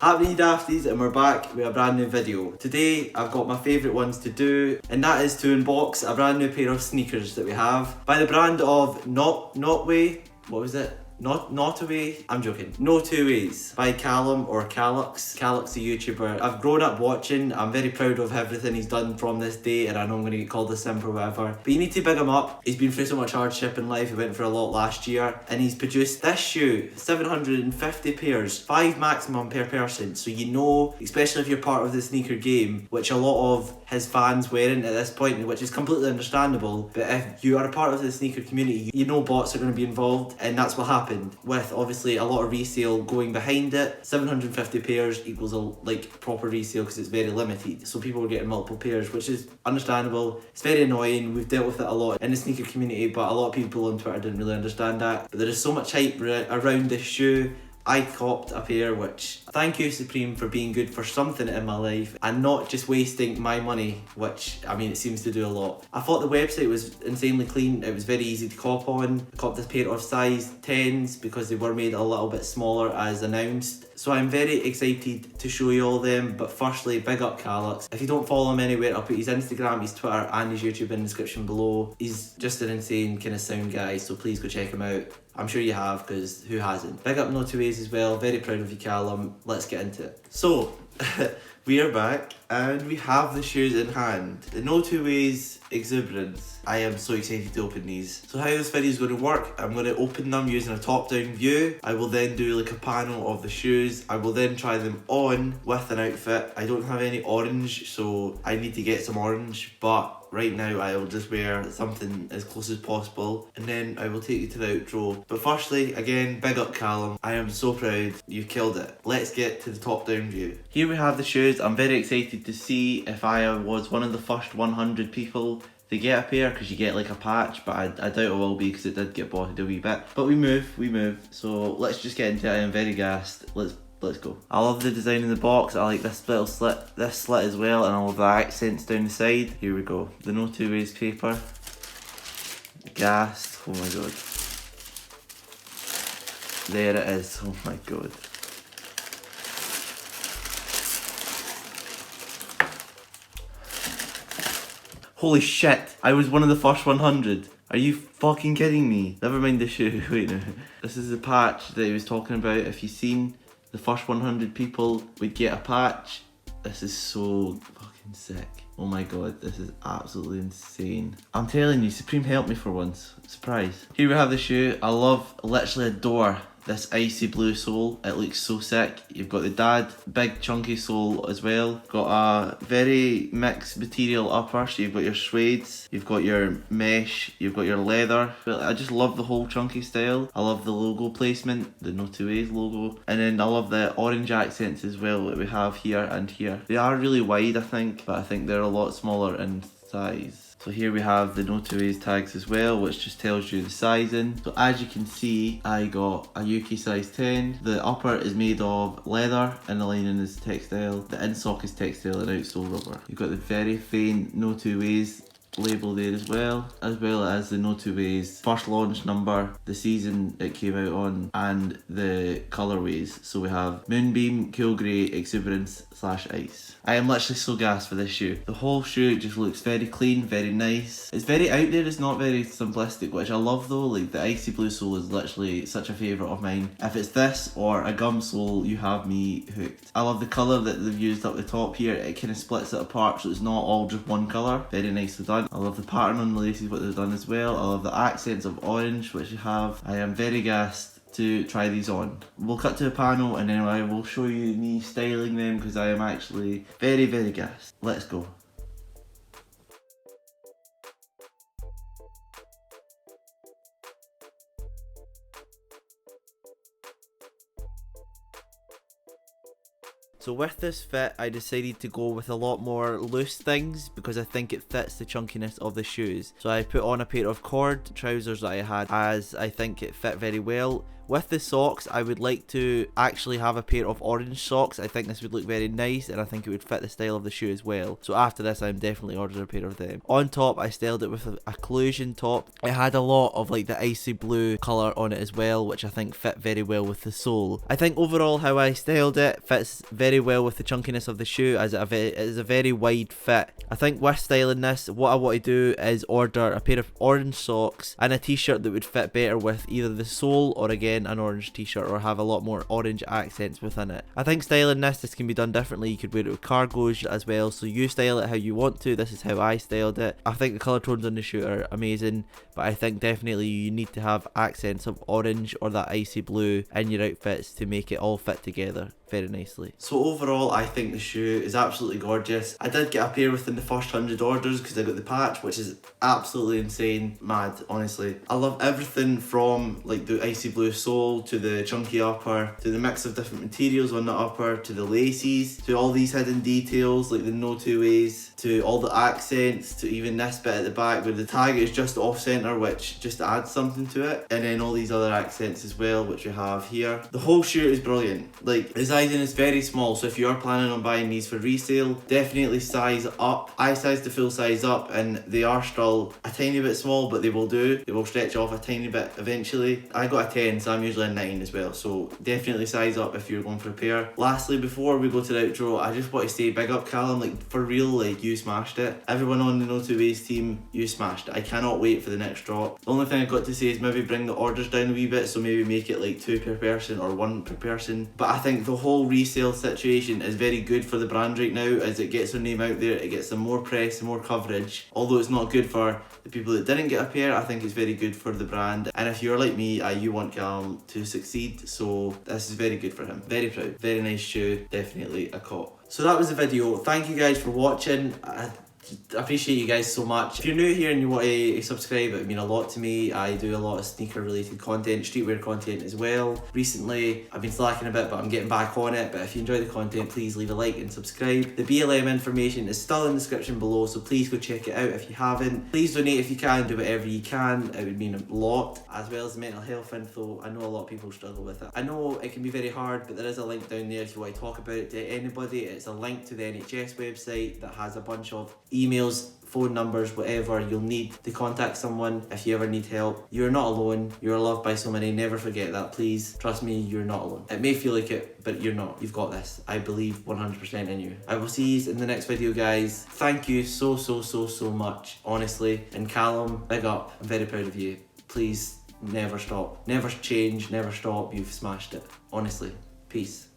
Happy Dafties, and we're back with a brand new video. Today I've got my favourite ones to do, and that is to unbox a brand new pair of sneakers that we have by the brand of notwoways. What was it? Notwoways? I'm joking. Notwoways by Callum or Callux. Callux, a YouTuber I've grown up watching. I'm very proud of everything he's done from this day, and I know I'm going to get called a simp or whatever, but you need to big him up. He's been through so much hardship in life. He went through a lot last year, and he's produced this shoe, 750 pairs, 5 maximum per person. So you know, especially if you're part of the sneaker game, which a lot of his fans weren't at this point, which is completely understandable, but if you are a part of the sneaker community, you know bots are going to be involved, and that's what happened, with obviously a lot of resale going behind it. 750 pairs equals a proper resale because it's very limited, so people were getting multiple pairs, which is understandable. It's very annoying. We've dealt with it a lot in the sneaker community, but a lot of people on Twitter didn't really understand that. But there is so much hype around this shoe. I copped a pair, which thank you Supreme for being good for something in my life and not just wasting my money, which I mean it seems to do a lot. I thought the website was insanely clean. It was very easy to cop on. I copped this pair of size 10s because they were made a little bit smaller as announced. So I'm very excited to show you all them, but firstly, big up Callux. If you don't follow him anywhere, I'll put his Instagram, his Twitter and his YouTube in the description below. He's just an insane kind of sound guy, so please go check him out. I'm sure you have, because who hasn't? Big up notwoways as well. Very proud of you, Callum. Let's get into it. So, we are back and we have the shoes in hand. The notwoways exuberance. I am so excited to open these. So how this video is going to work, I'm going to open them using a top down view. I will then do like a panel of the shoes. I will then try them on with an outfit. I don't have any orange, so I need to get some orange, but right now I will just wear something as close as possible, and then I will take you to the outro. But firstly, again, big up Callum. I am so proud. You've killed it. Let's get to the top down view. Here we have the shoes. I'm very excited to see if I was one of the first 100 people to get a pair, because you get like a patch, but I doubt it will be because it did get botted a wee bit. But we move. So let's just get into it. I am very gassed. Let's go. I love the design in the box. I like this little slit, this slit as well, and all of the accents down the side. Here we go. The notwoways paper. Gassed. Oh my god. There it is. Oh my god. Holy shit. I was one of the first 100. Are you fucking kidding me? Never mind the shoe. Wait no. This is the patch that he was talking about. If you've seen the first 100 people would get a patch. This is so fucking sick. Oh my god, this is absolutely insane. I'm telling you, Supreme helped me for once. Surprise. Here we have the shoe. I literally adore this icy blue sole. It looks so sick. You've got the dad, big chunky sole as well. Got a very mixed material upper, so you've got your suedes, you've got your mesh, you've got your leather. I just love the whole chunky style. I love the logo placement, the notwoways logo. And then I love the orange accents as well that we have here and here. They are really wide I think, but I think they're a lot smaller in size. So here we have the notwoways tags as well, which just tells you the sizing. So as you can see, I got a UK size 10. The upper is made of leather and the lining is textile. The insock is textile and outsole rubber. You've got the very faint notwoways label there as well as the notwoways first launch number, the season it came out on, and the colourways. So we have Moonbeam, Cool Grey, Exuberance / Ice. I am literally so gassed for this shoe. The whole shoe just looks very clean, very nice. It's very out there, it's not very simplistic, which I love though. Like the icy blue sole is literally such a favourite of mine. If it's this or a gum sole, you have me hooked. I love the colour that they've used up the top here. It kind of splits it apart so it's not all just one colour. Very nicely done. I love the pattern on the laces, what they've done as well. I love the accents of orange which you have. I am very gassed to try these on. We'll cut to a panel and then I will show you me styling them because I am actually very gassed. Let's go. So with this fit, I decided to go with a lot more loose things because I think it fits the chunkiness of the shoes. So I put on a pair of cord trousers that I had, as I think it fit very well With the socks, I would like to actually have a pair of orange socks. I think this would look very nice, and I think it would fit the style of the shoe as well. So after this, I'm definitely ordering a pair of them. On top, I styled it with a collusion top. It had a lot of like the icy blue colour on it as well, which I think fit very well with the sole. I think overall how I styled it fits very well with the chunkiness of the shoe, as it is a very wide fit. I think with styling this, what I want to do is order a pair of orange socks and a t-shirt that would fit better with either the sole or again an orange t-shirt, or have a lot more orange accents within it. I think styling this can be done differently. You could wear it with cargos as well, so you style it how you want to. This is how I styled it. I think the colour tones on the shoe are amazing, but I think definitely you need to have accents of orange or that icy blue in your outfits to make it all fit together very nicely. So overall, I think the shoe is absolutely gorgeous. I did get a pair within the first 100 orders because I got the patch, which is absolutely insane, mad, honestly. I love everything from like the icy blue sole to the chunky upper, to the mix of different materials on the upper, to the laces, to all these hidden details like the no-two-ways, to all the accents, to even this bit at the back where the tag is just off center, which just adds something to it, and then all these other accents as well, which we have here. The whole shoe is brilliant. Like, the sizing is very small, so if you are planning on buying these for resale, definitely size up. I sized the full size up, and they are still a tiny bit small, but they will do. They will stretch off a tiny bit eventually. I got a 10, so I'm usually a 9 as well, so definitely size up if you're going for a pair. Lastly, before we go to the outro, I just want to say big up Callum. Like, for real, like, you smashed it. Everyone on the no-two-ways team, you smashed it. I cannot wait for the next drop. The only thing I've got to say is maybe bring the orders down a wee bit, so maybe make it like 2 per person or 1 per person. But I think the whole resale situation is very good for the brand right now, as it gets their name out there, it gets them more press and more coverage. Although it's not good for the people that didn't get a pair, I think it's very good for the brand. And if you're like me, you want Callum to succeed, so this is very good for him. Very proud. Very nice shoe. Definitely a cop. So that was the video. Thank you guys for watching. I appreciate you guys so much. If you're new here and you want to subscribe, it would mean a lot to me. I do a lot of sneaker related content, streetwear content as well. Recently I've been slacking a bit, but I'm getting back on it. But if you enjoy the content, please leave a like and subscribe. The BLM information is still in the description below, so please go check it out if you haven't. Please donate if you can, do whatever you can, it would mean a lot. As well as the mental health info, I know a lot of people struggle with it. I know it can be very hard, but there is a link down there if you want to talk about it to anybody. It's a link to the NHS website that has a bunch of emails, phone numbers, whatever you'll need to contact someone if you ever need help. You're not alone. You're loved by so many. Never forget that, please. Trust me, you're not alone. It may feel like it, but you're not. You've got this. I believe 100% in you. I will see you in the next video, guys. Thank you so much, honestly. And Callum, big up. I'm very proud of you. Please never stop. Never change. Never stop. You've smashed it. Honestly. Peace.